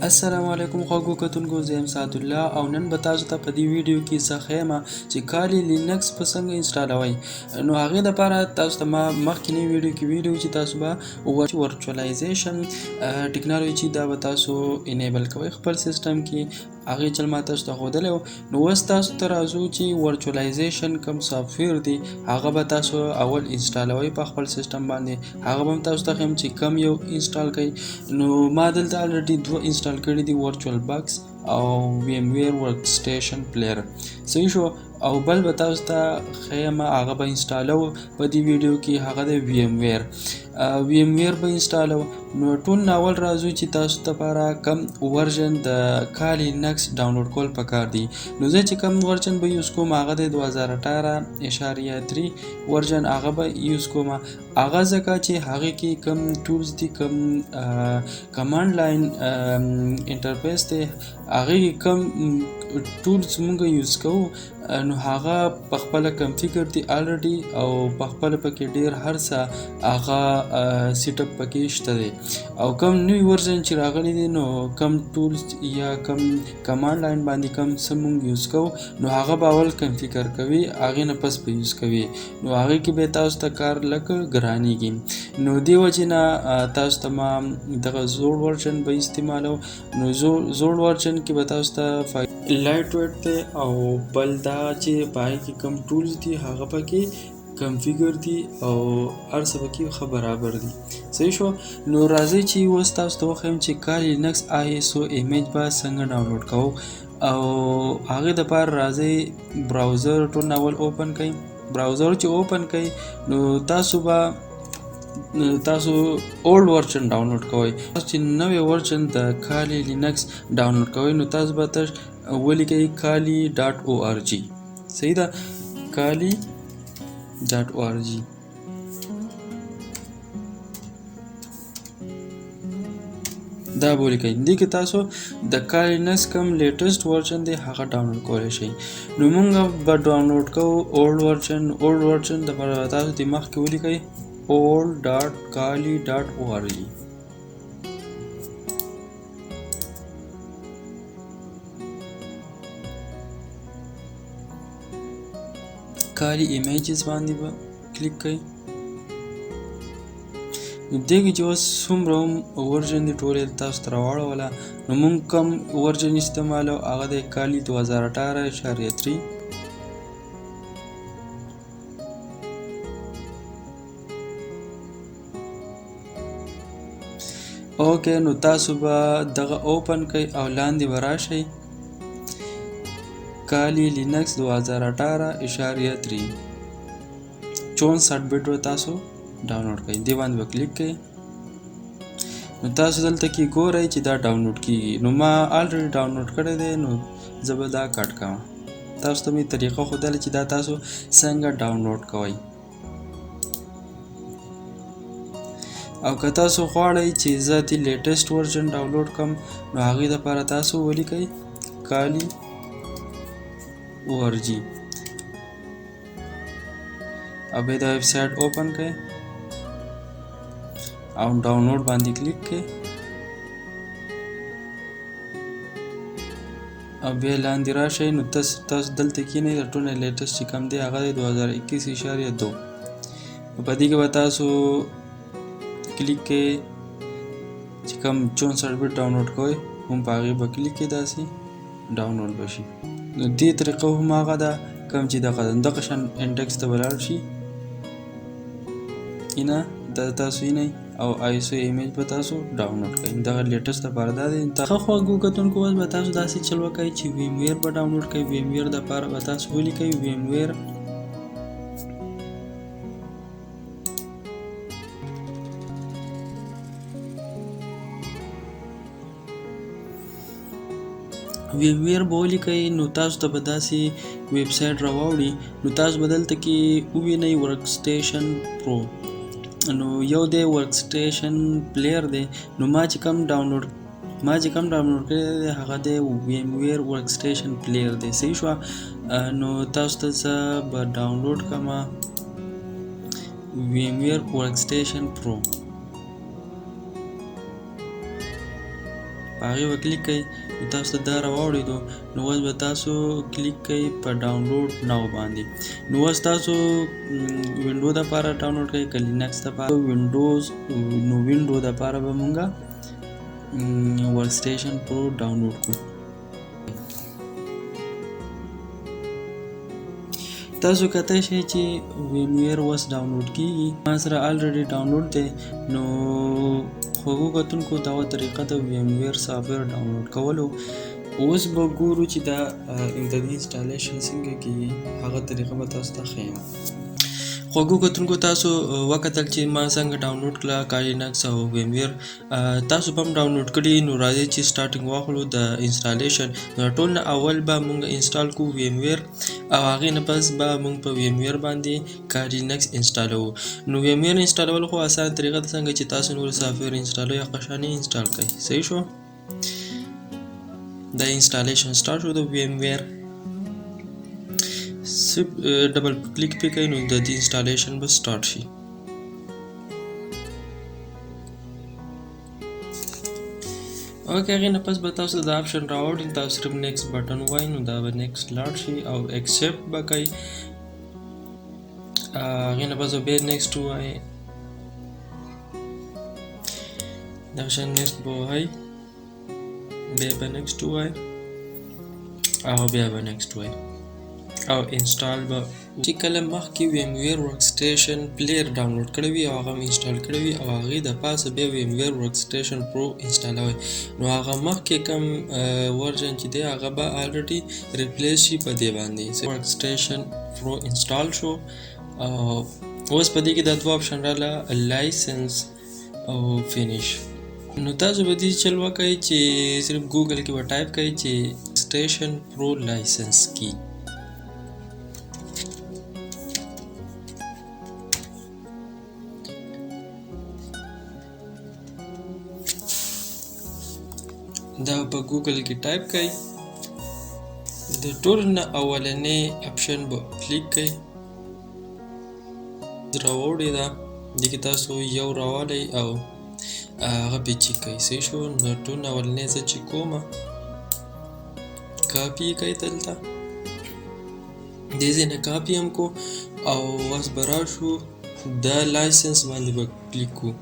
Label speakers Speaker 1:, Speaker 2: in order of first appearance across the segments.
Speaker 1: السلام علیکم خوږو کتونکو، زه یم سعد الله او نن به تاسو ته په دې ویډیو کې څه ښیم چې کالي لینکس په څنګه انسټالوئ. نو هغې دپاره تاسو ته ما مخکینی ویډیو کې ویلي وو چې تاسو به ورچوالایزیشن ټکنالوژي دا به تاسو انیبل کوئ خپل سیسټم کې. هغې چل ما تاسو ته ښودلی و. نو اوس تاسو ته راځو چې ورچوالایزیشن کوم سافټویر دی هغه به تاسو اول انسټالوئ په خپل سیسټم باندې. هغه به هم تاسو ته ښیم چې کم یو انسټال کړئ. نو ما دلته الریډي دوه انسټال کړي دي، ورچوال باکس او VMware ورکسټیشن پلیر. صحیح شو. او بل به تاسو ته ښیم هغه به انسټالو په دې ویډیو کې، هغه د VMware به انسټالو. نو ټول ناول راځو چې تاسو لپاره کم ورژن د کالي لینکس ډاونلوډ کول پکار دي. نو زه چې کم ورژن به یوز کوم هغه د 2018.3 ورژن هغه به یوز کوم. هغه ځکه چې هغې کې کم ټولز دي، کم کمانډ لاین انټرفیس دی، هغې کې کم ټولز مونږ یوز کوو. نو هغه په خپله کنفیګر دي الریډي او په خپله پکې ډېر هر څه هغه سیټ اپ پکې شته دی. او کم نوی ورژن چې راغلی دی نو کم ټولز یا کم کمانډ لاین باندې کم څه مونږ یوز کوو نو هغه به اول کنفیګر کوي، هغې نه پس به یوز کوي. نو هغې کې به تاسو ته کار لږ ګرانیږي. نو دې وجې نه تاسو ته ما دغه زوړ ورژن به استعمالو. نو زوړ ورژن کې به تاسو ته لایټ ویټ دی او بل دا چې په هغې کې کم ټولز دي هغه پکې کنفیګر دي او هر څه پکې ښه برابر دي. صحیح شو. نو راځئ چې اوس تاسو ته وښیم چې کالي لینکس ISO ایمیج به څنګه ډاونلوډ کوو. او هغې دپاره راځئ براوزر ټول اول اوپن کړئ. براوزر چې اوپن کړئ نو تاسو اولډ ورژن ډاونلوډ کوئ. تاسو چې نوی ورژن د کالي لینکس ډاونلوډ کوئ نو تاسو به ولیکئ kali.org. صحیح ده، kali.org. دا به ولیکئ. دې کې تاسو د کالي لینکس کوم لیټسټ ورژن دی هغه ډاونلوډ کولی شئ. نو مونږ به ډاونلوډ کوو اولډ ورژن دپاره تاسو د مخکې ولیکئ old.kali.org. کالي ایمیجز باندې به کلیک کړئ. نو دې کې چې اوس څومره هم ورژن دي ټول یې تاسو ته راواړوله. نو مونږ کم ورژن استعمالو هغه دی کالي 2018.3. اوکې، نو تاسو به دغه اوپن کړئ او لاندې به راشئ کالي لینکس 2018.3 64 بیټ به تاسو ډاونلوډ کړئ. دې باندې به کلیک کړئ. نو تاسو دلته کې ګورئ چې دا ډاونلوډ کېږي. نو ما الریډي ډاونلوډ کړی دی، نو زه به دا کټ کوم. تاسو ته مې طریقه ښودله چې دا تاسو څنګه ډاونلوډ کوئ. او که تاسو غواړئ چې زه د لیټسټ ورژن ډاونلوډ کړم نو هغې دپاره تاسو ولیکئ kali.org او بیا دا ویب سایټ اوپن کړئ او ډاونلوډ باندې کلیک کړئ او بیا لاندې راشئ. نو تاسو دلته کښېنئ. د ټول نه لیټسټ چې کوم دی هغه دی 2021.2. په دې کې به تاسو کلیک کړئ چې کوم 64 بیټ ډاونلوډ کوئ هم په هغې به کلیک کړئ، داسې ډاونلوډ به شي. نو دې طریقه هم هغه ده کوم چې دغه شان انډکس ته به لاړ شي. اینه دا تاسو اینئ او ISO ایمیج به تاسو ډاونلوډ کړئ. دغه لیټسټ لپاره دا دی. ښه خواږو کتونکو، اوس به تاسو داسې چل وکئ چې VMware به ډاونلوډ کړئ. VMware دپاره به تاسو ولیکئ VMware به ولیکئ. نو تاسو ته به داسې ویب سایټ راواوړي. نو تاسو به دلته کې ووینئ ورکسټیشن پرو. نو یو دی ورکسټیشن پلیر دی. نو ما چې کوم ډاونلوډ کړی دی هغه دی VMware ورکسټیشن پلیر دی. صحیح شوه. نو تاسو ته زه به ډاونلوډ کړم VMware ورکسټیشن پرو. په هغې به کلیک کوئ نو تاسو ته دا راواوړېدو نو اوس به تاسو کلیک کوئ په ډاونلوډ ناو باندې نو اوس تاسو وینډو دپاره ډاونلوډ کوئ که لینکس دپاره وینډوز نو وینډو دپاره به مونږه ورک سټیشن پرو ډاونلوډ کړو تاسو کتای شئ چې VMware اوس ډاونلوډ کیږي ما سره الریډي ډاونلوډ دی نو خوږو کتونکو دا طریقه د VMware سافټویر ډاونلوډ کولو اوس به ګورو چې دا د دې انسټالیشن څنګه کیږي هغه طریقه به تاسو ته ښیم خوږو کتونکو تاسو وکتل چې ما څنګه ډاونلوډ کړه کالي لینکس او VMware تاسو به هم ډاونلوډ کړي نو راځئ چې سټارټینګ واخلو د انسټالیشن نو ټول نه اول به مونږ انسټال کوو VMware او هغې نه پس به مونږ په VMware باندې کالي لینکس انسټالوو نو VMware انسټالول خو اسانه طریقه ده څنګه چې تاسو نور سافټویر انسټالوئ هغه شانې انسټال کړئ صحیح شو دا انسټالیشن سټارټ شو د VMware ډبل کلیک پې کوئ نو د دې انسټالیشن به سټارټ شي اوکې هغې نه پس به تاسو دا آپشن راوړي تاسو صرف نیکسټ بټن ووایئ نو دا به نیکسټ لاړ شي او ایکسپټ به کوئ هغې نه پس به بیا نیکسټ ووایئ دا شان نیکسټ به ووایئ بیا به نیکسټ ووایئ او بیا به نیکسټ ووایئ او انسټال به چې کله مخکې VMware ورکسټیشن پلیر ډاونلوډ کړی وي او هغه م انسټال کړی وي او هغې د پاسه بیا VMware ورکسټیشن پرو انسټالوئ نو هغه مخکې کوم ورژن چې دی هغه به الریډي ریپلیس شي په دې باندې ورکسټیشن پرو انسټال شو اوس په دې کې دا دوه آپشن راغله لایسنس او فینیش نو تاسو به دې چل وکئ چې صرف ګوګل کې به ټایپ کوئ چې ورکسټیشن پرو لایسنس کی دا په ګوګل کې ټایپ کړئ د ټول نه اولنی اپشن به کلیک کړئ راوړې ده دې کې تاسو یو راوالی او هغه پې چیک کړئ صحیح شو د ټول نه اولنی زه چې کومه کاپي یې کړئ دلته دې ځای نه کاپي هم کو او اوس به راشو د لایسنس باندې به کلیک کړو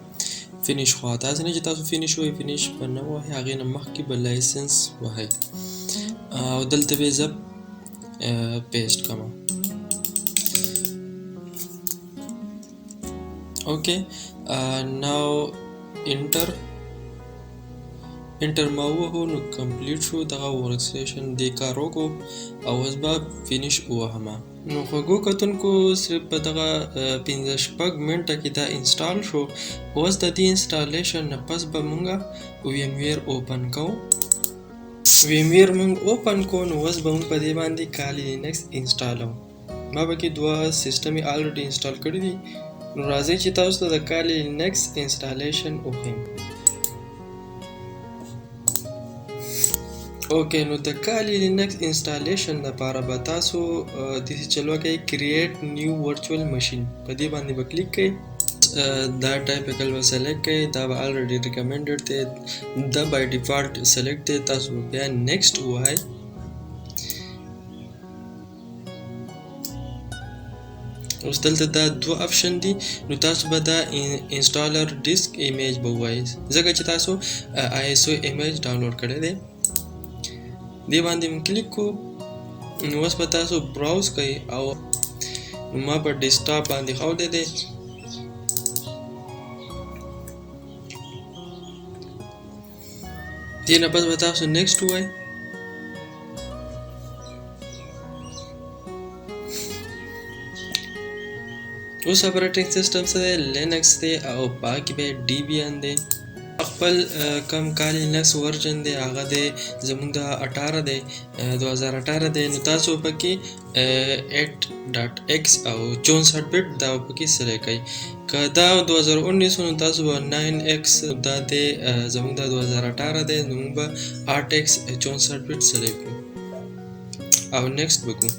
Speaker 1: فینیش خوا داسې نه چې تاسو فینیش ووایئ فینیش به نه ووایئ هغې نه مخکې به لایسنس ووایئ او دلته به یې زه پیسټ کړم اوکې ناو انټر ما ووهو نو کمپلیټ شو دغه ورکسټیشن دې کار وکړو او اوس به فینیش ووهمه نو خوږو کتونکو صرف په دغه 15-16 منټه کې دا انسټال شو اوس د دې انسټالیشن نه پس به مونږه VMware اوپن کوو VMware مونږ اوپن کوو نو اوس به مونږ په دې باندې کالي لینکس انسټالو ما پکې دوه سیسټم یې الریډي انسټال کړي دي نو راځئ چې تاسو ته د کالي لینکس انسټالیشن وښیم اوکې نو د کالي لینکس انسټالیشن لپاره به تاسو داسې چل وکئ کریټ نیو ورچوال مشین په دې باندې به کلیک کړئ دا ټایپیکل به سلیکټ کړئ دا به الریډي ریکمنډډ دی دا بای ډیفالټ سلیکټ دی تاسو بیا نیکسټ ووایئ اوس دلته دا دوه آپشن دي نو تاسو به دا انسټالر ډیسک ایمیج به ووایئ ځکه چې تاسو ISO ایمیج ډاونلوډ کړی دی دې باندې م کلیک کو نو اوس به تاسو براوز کوئ او ما په ډیسکټاپ باندې ښودی دی دې نه پس به تاسو نیکسټ ووایئ اوس اپریټنګ سیسټم څه دی لینکس دی او باقي به Debian دی خپل کم کالي لینکس ورژن دی هغه دی زموږ د 18 دی 2018 دی نو تاسو پکې 8.x او 64 بیٹ دا پکې سلیکټ کړئ که دا 2019 نو تاسو به 9x دا دی زموږ د 2018 دی نو موږ به 8x 64 بیٹ سلیکټ کړو او نیکسټ وکړو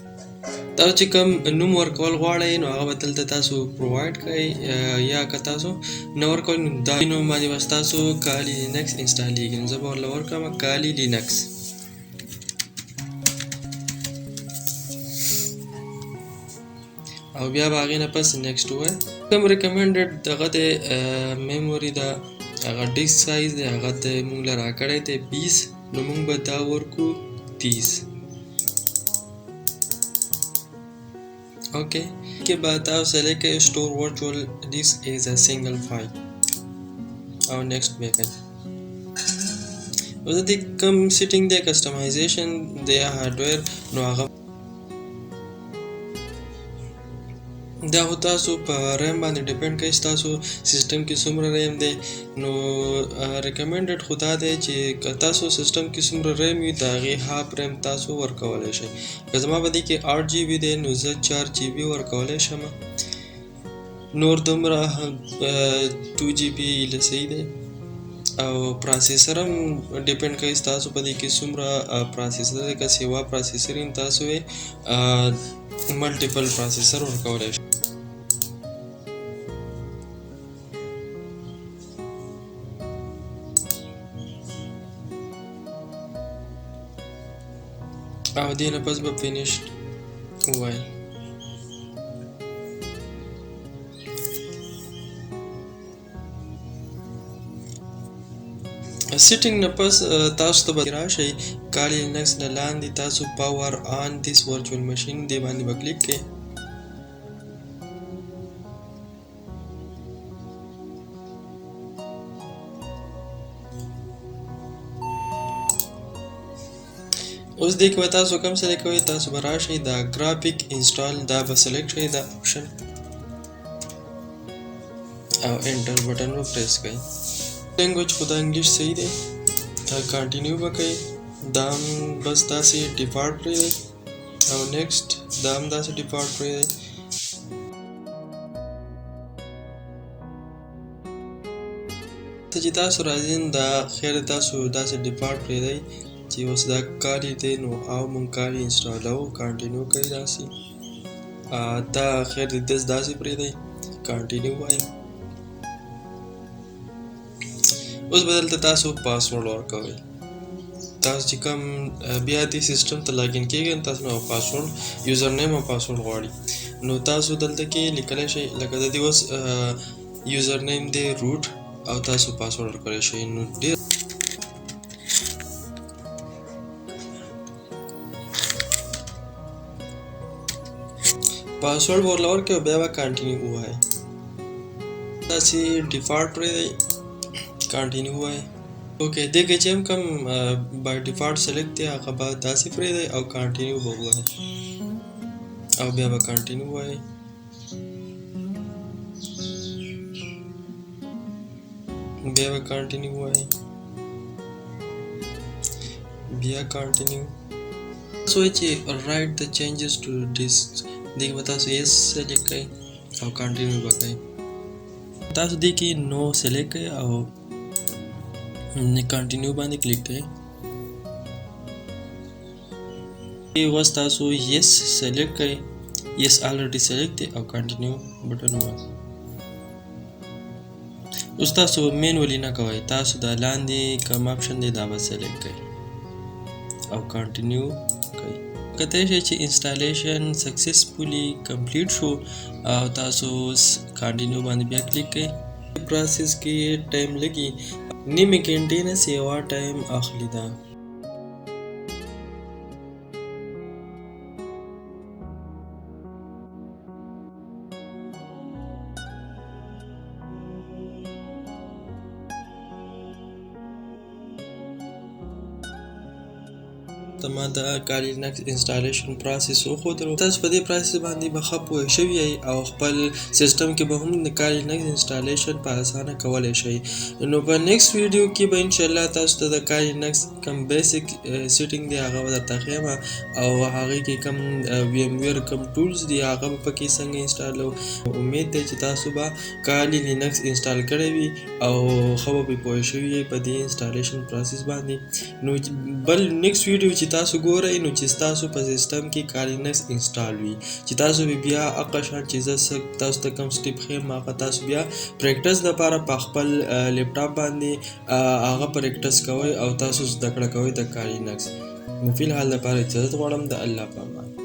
Speaker 1: تاسو چې کوم نوم ورکول غواړئ نو هغه به دلته تاسو پرووایډ کړئ یا که تاسو نه ورکوئ نو دا نوم باندې به ستاسو کالي لینکس انسټالیږي. نو زه به ورله ورکړم کالي لینکس او بیا به هغې نه پس نیکسټ ووایه. کوم ریکمنډډ دغه د میموري ده هغه ډیسک سایز دی هغه د موږ له راکړی دی 20 نو موږ به دا ورکو 30. اوکې کې به تاسو سلیکټ کړئ سټور ورچوال ډیسک ایز ا سنگل فایل او نیکسټ به کوئ. اوس د کوم سیټینګ دی کسټمایزیشن د هارډویر نو هغه دا خو تاسو په ریم باندې ډیپینډ کوي ستاسو سیسټم کې څومره ریم دی. نو ریکمنډډ خو دا دی چې که تاسو سیسټم کې څومره ریم وي د هغې هاف ریم تاسو ورکولی شئ. که زما په دې کې 8 جی بي دی نو زه 4 جی بي ورکولی شم. نور دومره 2 جی بي صحیح دی. او پروسیسر هم ډیپینډ کوي ستاسو په دې کې څومره پروسیسر دی. که سیوا پروسیسر هم تاسو یې ملټیپل پروسیسر ورکولی شئ. او دې نه پس به فینیشډ ووایي. سیټینګ نه پس تاسو ته به راشئ کالي لینکس نه لاندې تاسو پاور آن دیس ورچوال مشین دې باندې به کلیک کړئ. اوس دې کې به تاسو کوم سلیکټ کوئ تاسو به راشئ دا ګرافیک انسټال دا به سلیکټ کړئ دا آپشن او انټر بټن به پریس کړئ. لینګویج خو دا انګلیش صحیح دی کنټینیو به کوئ. دا هم بس داسې ډیفالټ پرېږدئ او نیکسټ دا هم داسې ډیفالټ پرېږدئ. ته چې تاسو راځئ دا خیر تاسو داسې ډیفالټ پرېږدئ چې اوس دا کالي دی نو او مونږ کالي انسټالوو کنټینیو کوئ داسې دا خیر داسې پرېږدئ کنټینیو وایئ. اوس به دلته تاسو پاسورډ ورکوئ. تاسو چې کوم بیا دې سیسټم ته لاګین کېږئ تاسو نو پاسورډ یوزر نیم او پاسورډ غواړي نو تاسو دلته کې لیکلی شئ لکه د دې اوس یوزر نیم دی روټ او تاسو پاسورډ ورکولی شئ. نو ډېر پاسورډ ورله ورکړئ او بیا به کنټینیو ووایئ. داسې ډیفالټ پرېږدئ کنټینیو وایئ. اوکې دې کې چې هم کوم بای ډیفالټ سلیکټ دی هغه به داسې پرېږدئ او کنټینیو به ووایئ او بیا به کنټینیو وایئ. بیا به کنټینیو وایئ بیا کنټینیو. تاسو وایئ چې رایټ د چینجز ټو ډیسک دې کې به تاسو یس سلیکټ کړئ او کنټینیو به کوئ. تاسو دې کې نو سلیکټ کړئ او کنټینیو باندې کلیک کړئ. اوس تاسو یس سلیکټ کړئ یس آلریډي سلیکټ دی او کنټینیو بټن ووایئ. اوس تاسو مینولی نه کوئ تاسو دا لاندې کوم آپشن دی دا به سلیکټ کړئ او کنټینیو کوئ. کته شي چې انسټالیشن سکسسفولي کمپلیټ شو او تاسو کنټینیو باندې بیا کلیک کړئ. پروسس کې ټایم لګي نیمه ګنټې نه سیوا ټایم اخلي دا. ما د کالي لینکس انسټالیشن پروسس وښودلو. تاسو په دې پروسس باندې به ښه پوه شوي یئ او خپل سیسټم کې به هم د کالي لینکس انسټالیشن په اسانه کولی شئ. نو په نیکسټ ویډیو کې به انشاءالله تاسو ته د کالي لینکس کوم بیسک سیټینګ دی هغه به درته ښیم او هغې کې کوم VMware کوم ټولز دي هغه به پکې څنګه انسټالو. امید دی چې تاسو به کالي لینکس انسټال کړی وي او ښه به پوه شوي یئ په دې انسټالیشن پروسس باندې. نو بل نیکسټ ویډیو چې
Speaker 2: تاسو ګورئ نو چې ستاسو په سیسټم کې کالینکس انسټال وي، چې تاسو بیا هغه شان چې زه تاسو ته کوم سټیپ ښیم هغه تاسو بیا پریکټس لپاره په خپل لیپټاپ باندې هغه پریکټس کوئ او تاسو زده کړه کوئ د کالینکس. نو فی الحال لپاره اجازه غواړم، د الله په امان.